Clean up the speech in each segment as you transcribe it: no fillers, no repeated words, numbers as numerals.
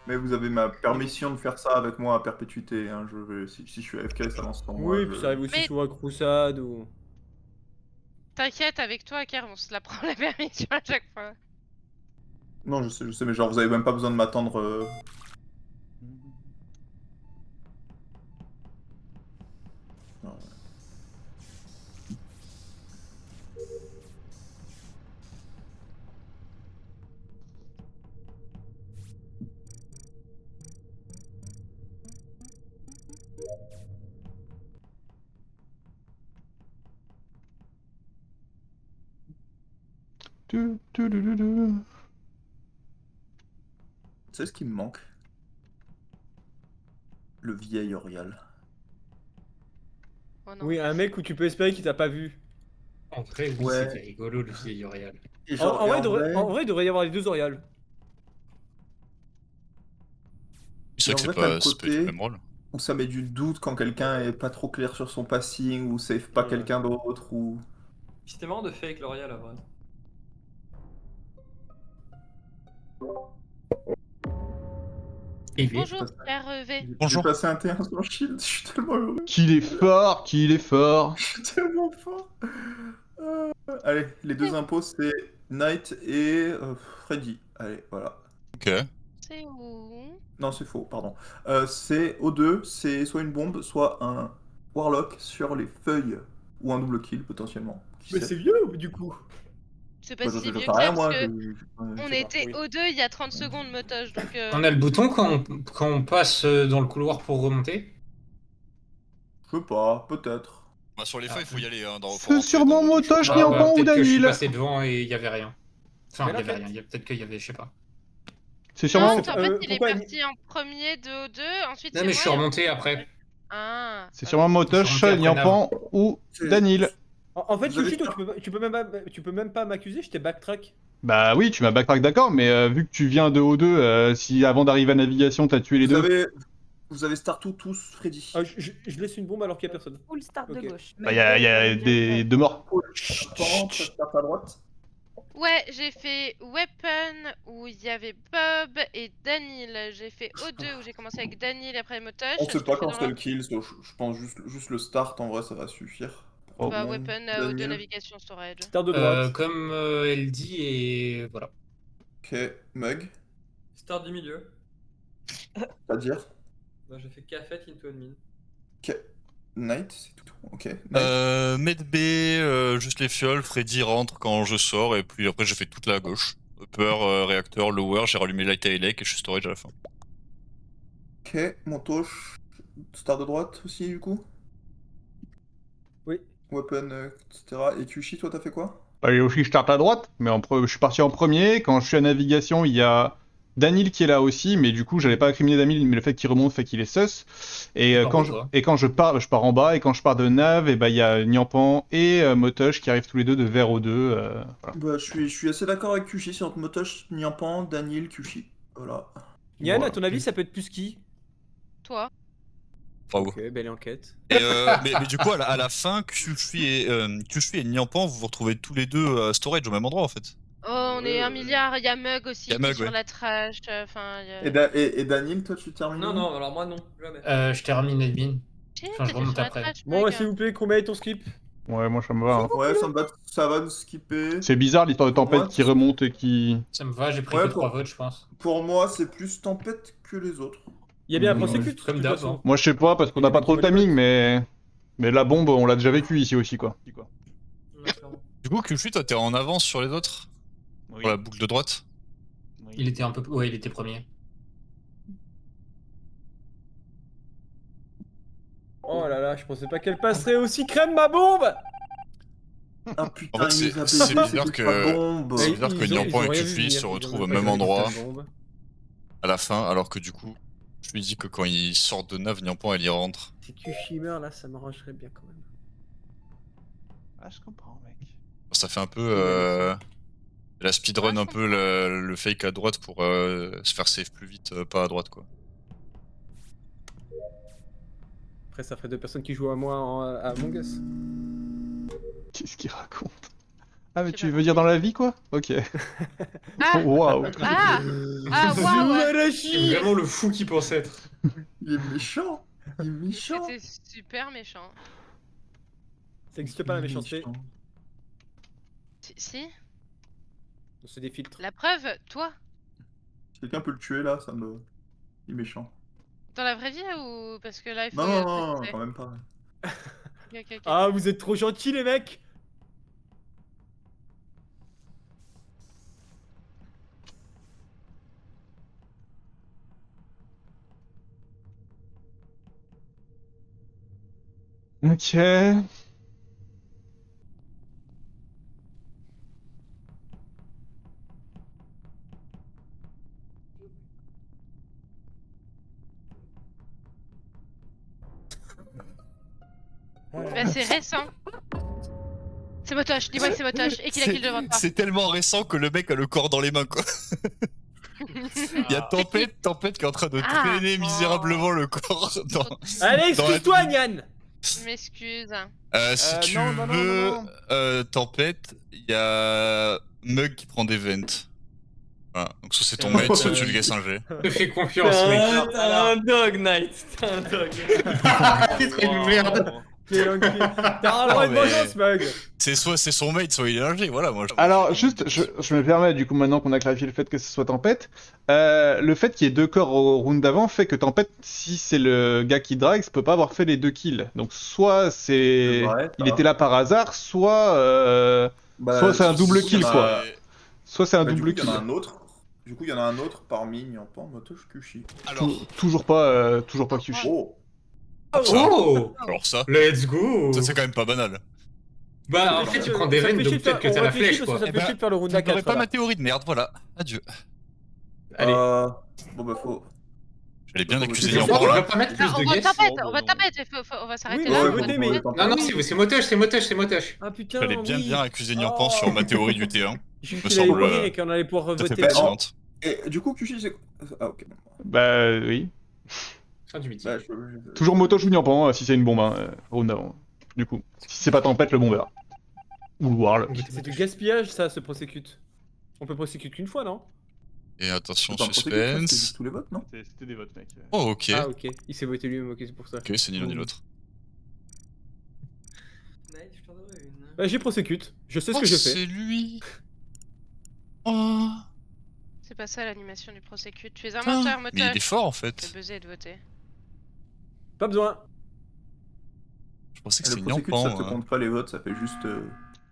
Mais vous avez ma permission de faire ça avec moi à perpétuité. Hein. Si je suis AFK, ça lance sur moi. Oui, puis ça arrive aussi Mais- souvent à Crusade ou. T'inquiète, avec toi, Ker, on se la prend la permission à chaque fois. Non, je sais, mais genre, vous avez même pas besoin de m'attendre. Non. Tu sais ce qui me manque? Le vieil Orial. Oh non. Oui, un mec où tu peux espérer qu'il t'a pas vu. En vrai, oui, Ouais. c'était rigolo le vieil Orial. Et En, genre, en et vrai, en vrai, en vrai, il devrait y avoir les deux Orial. C'est vrai en que vrai, t'as le c'est pas du côté même rôle. où ça met du doute quand quelqu'un est pas trop clair sur son passing, ou save pas Ouais. quelqu'un d'autre, ou... C'était marrant de fake L'Oréal à vrai. Et oui. Bonjour, REV. Bonjour. J'ai passé un T1 sans shield, je suis tellement heureux. Qu'il est fort, qu'il est fort. Je suis tellement fort. Allez, les deux impôts, c'est Knight et Freddy. Allez, voilà. Ok. C'est où? Non, c'est faux, pardon. C'est O2, c'est soit une bombe, soit un Warlock sur les feuilles. Ou un double kill, potentiellement. Qui Mais sait. c'est vieux du coup. C'est pas Bah, si j'en vieux sais que ça, rien, parce moi. que je on sais était oui. O2 il y a 30 secondes, Motoche, donc... On a le bouton quand on passe dans le couloir pour remonter. Je sais pas, peut-être. Bah, sur les feuilles, il faut y aller. Hein, C'est sûrement Motoche, Ah, Niampan ou peut-être que je suis Danil. passé devant et il y avait rien. Enfin, Mais il y avait l'enquête. rien. Peut-être qu'il y avait, je sais pas. C'est Non, sûrement. en fait, il est pourquoi parti en premier de O2, ensuite Non, c'est mais moi. je suis remonté après. Ah. C'est sûrement Motoche, Je suis remonté après Niampan ou C'est- Danil. En fait, Vous avez Yushi, toi, peur tu peux même pas m'accuser, je t'ai backtrack. Bah oui, tu m'as backtrack d'accord, mais vu que tu viens de O2, si avant d'arriver à navigation t'as tué les deux. Vous avez Startou tous, Freddy. Ah, je laisse une bombe alors qu'il y a personne. Full start Ok. de gauche. Bah y a deux morts. Start à droite. Ouais, j'ai fait Weapon où il y avait Bob et Danil. J'ai fait O2 où j'ai commencé avec Danil et après Motoche. On sait Je pas te fais quand dans c'était le l'ordre. kill, je pense juste le start, en vrai, ça va suffire. Oh. Bah, Tout le monde. Weapon, O2 Daniel. navigation storage. Start de droite. Comme elle dit, et voilà. Ok, Mug, Start du milieu. c'est-à-dire. Bah, j'ai fait Cafet into admin. Ok, Knight, c'est tout. Ok, Knight. Med B, juste les fioles. Freddy rentre quand je sors. Et puis après, j'ai fait toute la gauche. Upper, réacteur, lower. J'ai rallumé light et elec et je suis storage à la fin. Ok, Montoche. Start de droite aussi, du coup. Oui. Weapon, etc. Et Kyushi, toi, t'as fait quoi? Bah, Yoshi, je starte à droite, mais je suis parti en premier. Quand je suis à navigation, il y a Danil qui est là aussi, mais du coup, j'avais pas incriminer Danil, mais le fait qu'il remonte fait qu'il est sus. Et Par quand où, je, toi et quand je pars, je pars en bas, et quand je pars de nav, et bah, il y a Niampan et Motoche qui arrivent tous les deux de vers O2. Voilà. Bah, je suis assez d'accord avec Kyushi, c'est entre Motoche, Nyampan, Daniel, Kyushi. Voilà. Yann, Voilà. à ton avis, ça peut être plus qui? Toi. Enfin, Ok, belle enquête. Et mais du coup, à la fin, Kyushui et Nyampan, vous vous retrouvez tous les deux à storage au même endroit en fait. Oh, on est un milliard. Il y a Mug aussi Y a qui est Mug, sur ouais. la trash. Enfin, y a... Et Daniel, toi, tu termines Non, où? non, alors moi non, jamais. Je termine admin. Shit, Enfin, je t'étais remonte sur la après. trash, Bon, Mug. s'il vous plaît, combien est ton skip? Ouais, moi, ça me va. Hein. Ouais, ça va nous skipper. C'est bizarre l'histoire de tempête Moi, qui remonte et qui. Ça me va, j'ai pris Ouais, que pour- 3 votes, je pense. Pour moi, c'est plus tempête que les autres. Il y a bien un Mmh, prosecute, comme de toute d'hab, façon. hein. Moi, je sais pas, parce qu'on n'a pas trop de timing, mais la bombe, on l'a déjà vécu ici aussi, quoi. Ouais, clairement. Du coup, Kyushui, toi, t'es en avance sur les autres Oui. pour la boucle de droite. Il était un peu. Ouais, il était premier. Oh là là, je pensais pas qu'elle passerait aussi crème ma bombe. Ah putain, En fait, il nous a c'est baisé, bizarre c'était que- pas bombe. c'est bizarre que Ils ont Niampan et rien vu Kyushui venir, se ils ont retrouvent même au pas même vu endroit passer une bombe. à la fin, alors que du coup, je lui dis que quand ils sortent de nav, Niampan, elle y rentre. Si Kyushi meurt là, ça m'arrangerait bien quand même. Ah, je comprends, mec. Ça fait un peu Ouais, la speedrun, Ah, un peu le fake à droite pour se faire save plus vite, pas à droite quoi. Après, ça ferait deux personnes qui jouent à moi à Among Us. Qu'est-ce qu'il raconte? Ah, mais J'ai tu pas veux dire dans la vie, quoi? Ok. Ah Waouh. Ah Ah, waouh C'est vraiment le fou qui pense être. Il est méchant. Il est méchant. C'était super méchant. Ça n'existe pas la méchanceté. Méchant. Si C'est des filtres. La preuve, toi, Si quelqu'un peut le tuer là, ça me. Il est méchant. dans la vraie vie ou parce que là il faut. Non, non, non, non, quand même pas. Ok, ok, ok. Ah, vous êtes trop gentils, les mecs. Ok. Bah, c'est récent. C'est Motoche, dis-moi que c'est Motoche et qu'il a kill devant toi. C'est tellement récent que le mec a le corps dans les mains, quoi. Il y a Tempête qui est en train de Ah. traîner misérablement le corps dans. Allez, Dans la- excuse-toi, Nian. Je m'excuse. Si tu non, non, non, veux, non, non. Tempête, il y a Mug qui prend des ventes. Voilà. Donc soit c'est ton mate, soit tu le guesses un G. Je te fais confiance, mec. T'es un dog, Knight. T'es un dog. C'est une merde. Quel enculé. T'as un droit de mais- vengeance, Mug. C'est soit c'est son mate, soit il est un G. Voilà, moi. Alors, juste, je me permets, du coup, maintenant qu'on a clarifié le fait que ce soit Tempête, le fait qu'il y ait 2 corps au round d'avant fait que Tempête, si c'est le gars qui drague, peut pas avoir fait les 2 kills. Donc, soit c'est. C'est vrai, Il ça. était là par hasard, soit. Bah, Soit c'est un double si, kill, il y en a- quoi. Soit c'est un Bah, du double coup, il y kill. en a un autre. Du coup, il y en a un autre parmi Nyampan, Motoche, Kushi. Alors, Toujours pas Kyushi. Oh. Oh, alors ça, let's go. ça c'est quand même pas banal. Bah, en fait, tu prends des Ça veines, fait donc chier de peut-être que faire- t'as on la réfléchit flèche, parce que quoi. Ça Eh fait ben, chier de faire le round Vous à n'aurez 4. pas là. ma théorie de merde, voilà. Adieu. Allez. Bon, bah, faut. J'allais bien Faut- accuser faut- Nyampan On là. va pas mettre plus Ah, de on va guess. taper, non, on va non. taper, on va s'arrêter Oui, là. ouais, on va votez, mais- taper. Non, non, c'est Motoche, c'est Motoche, c'est Motoche. Ah putain, J'allais bien oui. accuser Nyampan Oh. sur ma théorie du T1. J'ai me cru qu'il allait semble, mourir et qu'on allait pouvoir Tout à fait voter. pertinente. Et du coup, Kushi, c'est. Ah, ok. Bah, oui. Fin du meeting. Bah, je- Toujours Moto ou Nyampan, si c'est une bombe, hein, round d'avant. Du coup. Si c'est pas Tempête, le bombeur. Ou le Warlock. C'est du gaspillage, ça, ce prosecute. On peut prosecute qu'une fois, non? Et attention, Attends, pour c'est suspense. juste tous les votes, non? C'était des votes, mec. Oh, ok. Ah, ok. Il s'est voté lui-même, ok, c'est pour ça. Ok, c'est ni l'un ni l'autre. Knight, je t'en donne une. Bah, j'ai prosecute. Je sais ce Oh, que je fais. c'est lui. Oh. C'est pas ça l'animation du prosecute. Tu es un Putain. menteur, Mais il est Motoche. fort en Fais fait. buzzer et de voter. Pas besoin. Je pensais que Le c'était prosecute, ça te Nyampan. compte pas les votes, ça fait juste.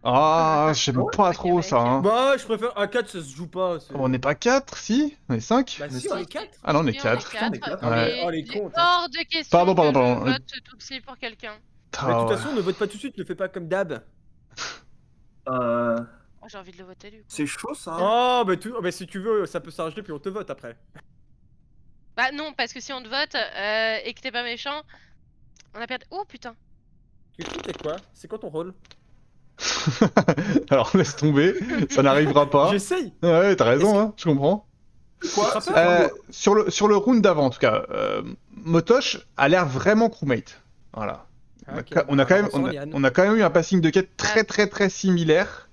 Ah, j'aime pas Ok, trop mec. ça, hein. Bah, je préfère A4, ça se joue pas. c'est- On n'est pas 4, si? On est 5? Bah, si, on est 4. Ah non, on est Oui, 4. on est quatre. Ouais. Oh, les Il est cons, hors de question Pardon, pardon, que je pardon. vote tout psy pour quelqu'un. Mais de toute façon, ne vote pas tout de suite, ne fais pas comme d'hab. Oh, j'ai envie de le voter lui. C'est chaud ça. Oh, bah, si tu veux, ça peut s'arranger, puis on te vote après. Bah non, parce que si on te vote et que t'es pas méchant, on a perdu. Oh putain. Tu sais quoi? C'est quoi ton rôle? Alors laisse tomber, ça n'arrivera pas. J'essaye. Ouais, t'as raison, hein, je comprends. Quoi? Sur le round d'avant, en tout cas, Motoche a l'air vraiment crewmate. Voilà. On a quand même eu un passing de quête très similaire.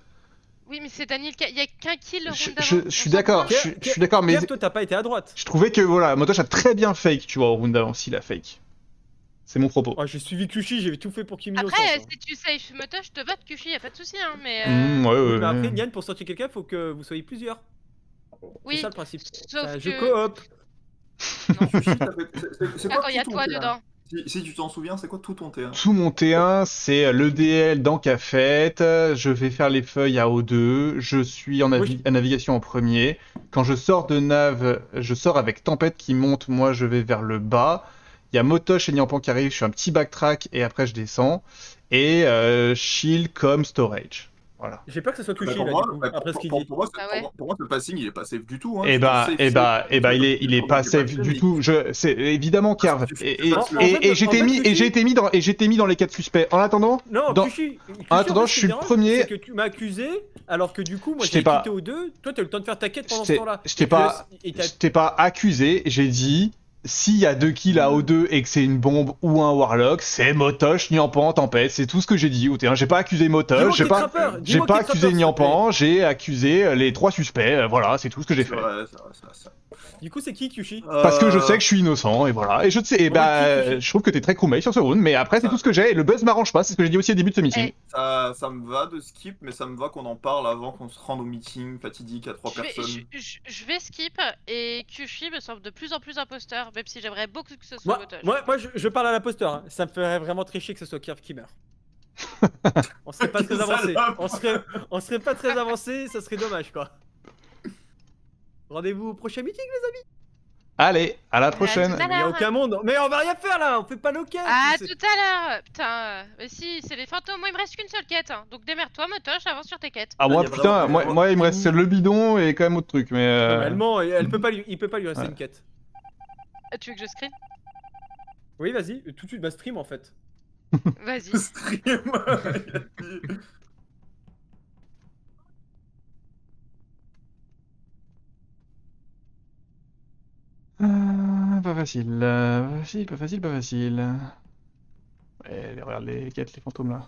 Oui, mais c'est Daniel. Il y a qu'un kill le Je round d'avant. je suis d'accord, je suis d'accord, mais Pierre, toi, t'as pas été à droite. je trouvais que voilà, Motoche a très bien fake, tu vois, au round d'avant, s'il a fake. C'est mon propos. Oh, j'ai suivi Kushi, j'ai tout fait pour qu'il m'y Après, si tu safe Motoche, je te vote Kushi, y a pas de souci, hein, mais. Ouais. Mais après, Nian, pour sortir quelqu'un, faut que vous soyez plusieurs. C'est Oui, ça le principe. sauf C'est un que. jeu coop. Kushi, c'est Ah, quoi quand il y a tout ton toi T1? dedans. Si tu t'en souviens, c'est quoi tout ton T1? Tout mon T1, c'est l'EDL dans Cafette, je vais faire les feuilles à O2, je suis en navigation en premier. Quand je sors de nav, je sors avec Tempête qui monte, moi je vais vers le bas. Il y a Motoche et Nyampan qui arrivent, je fais un petit backtrack et après je descends. Et Shield comme storage. Voilà. J'ai peur que ça soit Kushi, Pour là, moi, du coup, après ce qu'il dit. pour moi, Ah ouais. pour moi, ce passing, il est pas safe du tout. Hein. Et Tu bah, safe, il safe, est pas safe du tout. C'est évidemment Kerv. Et Kushi- j'ai été mis dans les 4 suspects. En attendant, Non, Dans- Kushi, En attendant, en fait, je ce suis qui le me dérange, premier- C'est que tu m'as accusé, alors que du coup, moi Je j'ai t'ai pas- quitté au 2, toi t'as eu le temps de faire ta quête pendant Je ce t'ai- temps-là. je t'ai Et pas- puis, et t'as- je t'ai pas accusé, j'ai dit s'il y a 2 kills à O2 et que c'est une bombe ou un Warlock, c'est Motosh, Nyampan, Tempête, c'est tout ce que j'ai dit. J'ai pas accusé Motosh, j'ai pas accusé Nyampan, j'ai accusé les 3 suspects, voilà, c'est tout ce que j'ai fait. Du coup, c'est qui, Kyushi? Parce que je sais que je suis innocent, et voilà. Et je sais, je trouve que t'es très crewmate sur ce round, mais après, c'est tout ce que j'ai, et le buzz m'arrange pas, c'est ce que j'ai dit aussi au début de ce meeting. Ça me va de skip, mais ça me va qu'on en parle avant qu'on se rende au meeting fatidique à 3 personnes. Je vais skip, et Kyushi me semble de plus en plus imposteur, même si j'aimerais beaucoup que ce soit Motosh. Moi, je parle à l'imposteur, hein. Ça me ferait vraiment très chier que ce soit Kirv qui meurt. On serait pas très avancé. On serait pas très avancé, ça serait dommage, quoi. Rendez-vous au prochain meeting, les amis. Allez, à la prochaine. tout à Il y a l'heure. aucun monde. Mais on va rien faire là, on fait pas nos quêtes. Ah, tout à l'heure. Putain, mais si, c'est les fantômes. Moi, il me reste qu'une seule quête. Hein. Donc démerde-toi, Motosh, avance sur tes quêtes. Ah, moi, Il y a putain, vraiment- moi, il me reste le bidon et quand même autre truc, mais. Normalement, il peut pas lui rester une quête. Tu veux que je screen? Oui, vas-y, tout de suite, bah stream en fait. Vas-y. Stream. Pas facile, pas facile. Ouais, regarde les quêtes, les fantômes là.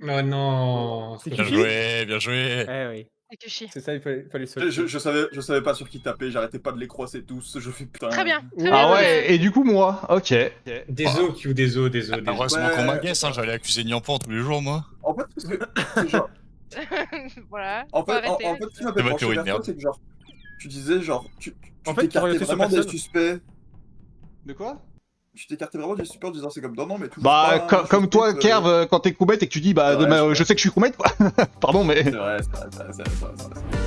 Oh non. C'est Bien Kyushi. joué, bien joué. Eh oui, C'est Kyushi. c'est ça, il fallait se. Je savais pas sur qui taper, j'arrêtais pas de les croiser tous, je fais putain. Très bien. Très Ah bien. Ah ouais, et du coup, moi, ok. Désolé, Q, désolé. Heureusement Ouais. qu'on m'a guess, hein, j'allais accuser Nyampan tous les jours, moi. En fait, parce que, c'est genre, Voilà. en faut fait, arrêter. ce qui m'a C'est fait ma pencher théorie de vers toi, merde. c'est que genre, tu disais genre, tu En fait, tu t'écartais orientais sur vraiment des personne. suspects. De quoi? Tu t'écartais vraiment des suspects en disant c'est comme non, mais toujours Bah, pas un comme toi, suspect, Kerv, quand t'es crewmate et que tu dis, bah, Ouais, demain, je je sais que je suis crewmate, quoi. Pardon, mais. C'est vrai, c'est vrai.